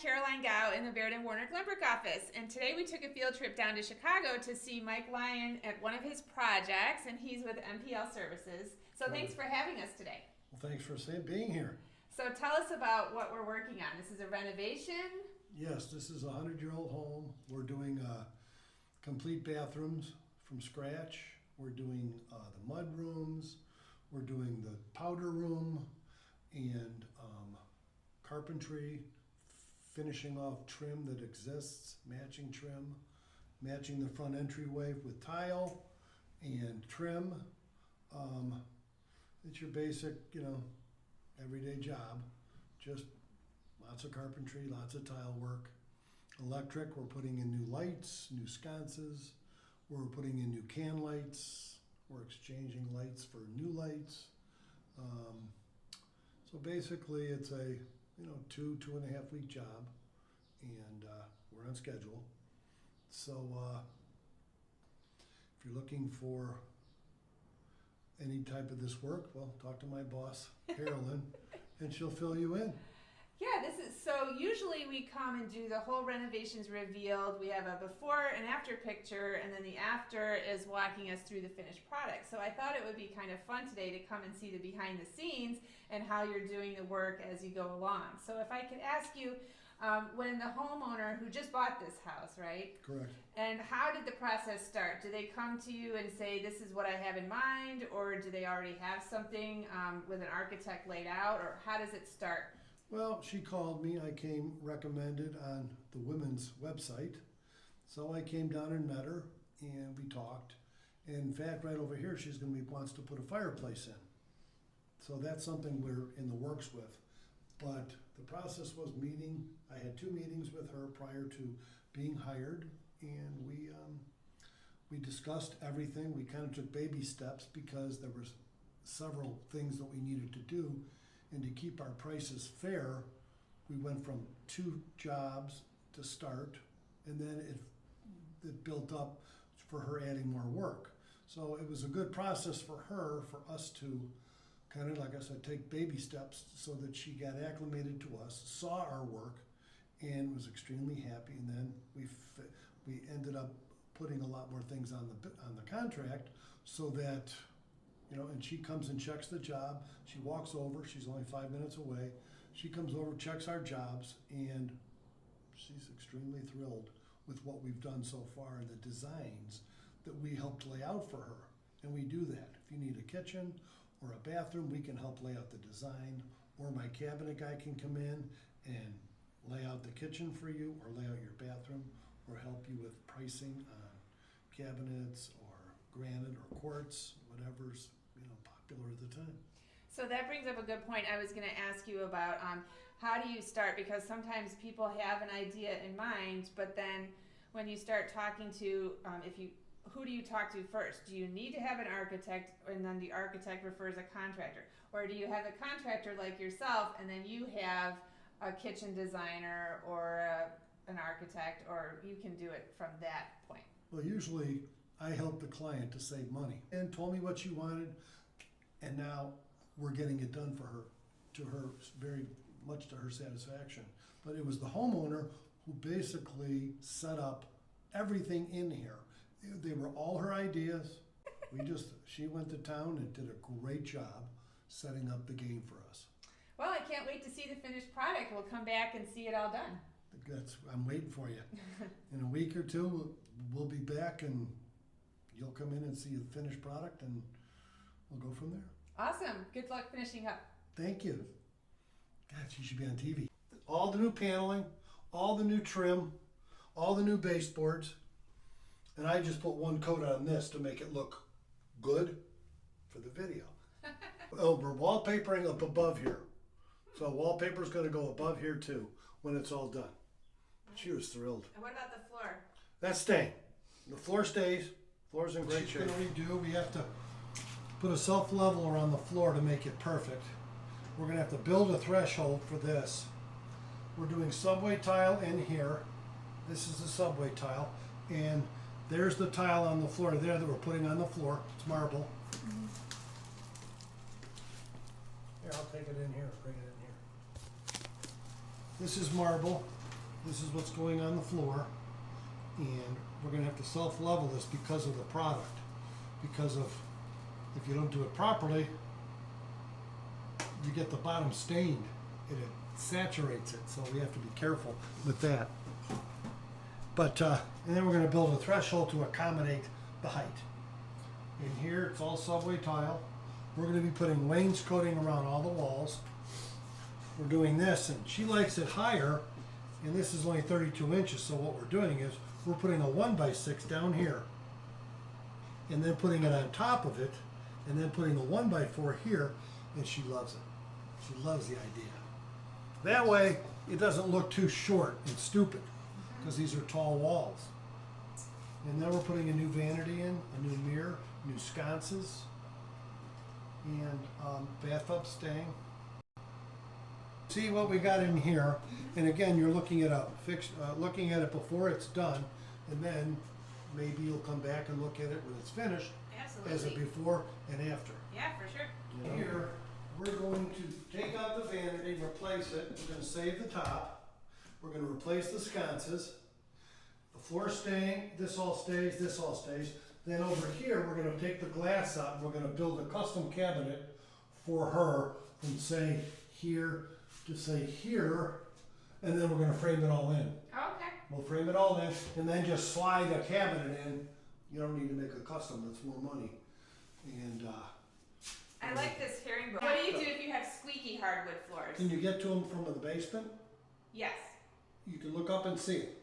Caroline Gow in the Baird and Warner Glenbrook office, and today we took a field trip down to Chicago to see Mike Lyon at one of his projects, and he's with MPL Services. So thanks for having us today. Well, thanks for being here. So tell us about what we're working on. This is a renovation? Yes, this is a 100-year-old home. We're doing complete bathrooms from scratch. We're doing the mud rooms. We're doing the powder room and carpentry, finishing off trim that exists, matching trim, matching the front entryway with tile and trim. It's your basic, everyday job. Just lots of carpentry, lots of tile work. Electric, we're putting in new lights, new sconces. We're putting in new can lights. We're exchanging lights for new lights. So basically it's a 2.5 week job, and we're on schedule. So if you're looking for any type of this work, well, talk to my boss, Carolyn, and she'll fill you in. Yeah, so usually we come and do the whole renovations revealed. We have a before and after picture, and then the after is walking us through the finished product. So I thought it would be kind of fun today to come and see the behind the scenes and how you're doing the work as you go along. So if I could ask you, when the homeowner who just bought this house, right? Correct. And how did the process start? Do they come to you and say, this is what I have in mind, or do they already have something with an architect laid out, or how does it start? Well, she called me. I came recommended on the women's website. So I came down and met her, and we talked. And in fact, right over here, she's going to wants to put a fireplace in. So that's something we're in the works with. But the process was meeting. I had 2 meetings with her prior to being hired, and we discussed everything. We kind of took baby steps because there were several things that we needed to do. And to keep our prices fair, we went from 2 jobs to start, and then it built up for her adding more work. So it was a good process for her, for us to kind of, like I said, take baby steps so that she got acclimated to us, saw our work, and was extremely happy. And then we ended up putting a lot more things on the contract so that, and she comes and checks the job. She walks over, she's only 5 minutes away. She comes over, checks our jobs, and she's extremely thrilled with what we've done so far and the designs that we helped lay out for her. And we do that. If you need a kitchen or a bathroom, we can help lay out the design, or my cabinet guy can come in and lay out the kitchen for you, or lay out your bathroom, or help you with pricing on cabinets or granite or quartz, whatever's popular at the time. So that brings up a good point. I was going to ask you about how do you start, because sometimes people have an idea in mind, but then when you start talking to, who do you talk to first? Do you need to have an architect, and then the architect refers a contractor? Or do you have a contractor like yourself, and then you have a kitchen designer or an architect, or you can do it from that point? Well, usually I help the client to save money, and told me what she wanted, and now we're getting it done for her, very much to her satisfaction. But it was the homeowner who basically set up everything in here. They were all her ideas. She went to town and did a great job setting up the game for us. Well, I can't wait to see the finished product. We'll come back and see it all done. I'm waiting for you. In a week or 2, we'll be back, and you'll come in and see the finished product, and we'll go from there. Awesome. Good luck finishing up. Thank you. God, she should be on TV. All the new paneling, all the new trim, all the new baseboards, and I just put 1 coat on this to make it look good for the video. Oh, we're wallpapering up above here. So wallpaper's going to go above here too when it's all done. She was thrilled. And what about the floor? That's staying. The floor stays. Floor's in great shape. What we do, we have to put a self-leveler on the floor to make it perfect. We're going to have to build a threshold for this. We're doing subway tile in here. This is the subway tile. And there's the tile on the floor there that we're putting on the floor. It's marble. Mm-hmm. Here, I'll take it in here, bring it in here. This is marble. this is what's going on the floor, and we're gonna have to self-level this because of the product. Because of, if you don't do it properly, you get the bottom stained and it saturates it, so we have to be careful with that. But, and then we're gonna build a threshold to accommodate the height. In here, it's all subway tile. We're gonna be putting wainscoting around all the walls. We're doing this, and she likes it higher, and this is only 32 inches, so what we're doing is we're putting a 1x6 down here, and then putting it on top of it, and then putting a 1x4 here, and she loves it. She loves the idea. That way, it doesn't look too short and stupid, because these are tall walls. And then we're putting a new vanity in, a new mirror, new sconces, and bathtub staying. See what we got in here, and again, you're looking at looking at it before it's done, and then maybe you'll come back and look at it when it's finished. Absolutely. As a before and after. Yeah, for sure. Here, we're going to take out the vanity, replace it. We're going to save the top. We're going to replace the sconces. The floor staying, this all stays, this all stays. Then over here, we're going to take the glass out and we're going to build a custom cabinet for her from say here to say here, and then we're going to frame it all in. Okay. We'll frame it all in and then just slide a cabinet in. You don't need to make a custom, that's more money. And I like this herringbone. What do you do if you have squeaky hardwood floors? can you get to them from the basement? Yes. You can look up and see it.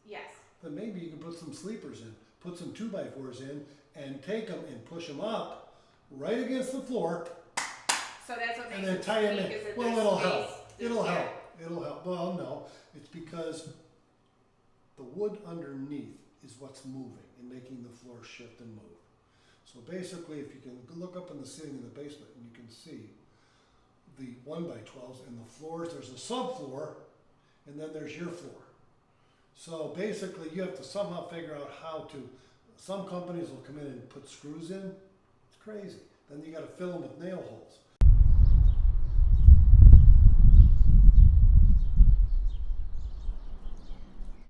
Yes. Then maybe you can put some sleepers in, put some 2x4s in, and take them and push them up right against the floor, So that's what makes and then it tie them squeak, in. is that Well, there's it'll space, help. there's It'll air. help. It'll help. Well, no, it's because the wood underneath is what's moving and making the floor shift and move. So basically, if you can look up in the ceiling in the basement, and you can see the 1x12s and the floors, there's a subfloor, and then there's your floor. So basically, you have to somehow figure out how to, some companies will come in and put screws in. It's crazy. Then you gotta fill them with nail holes.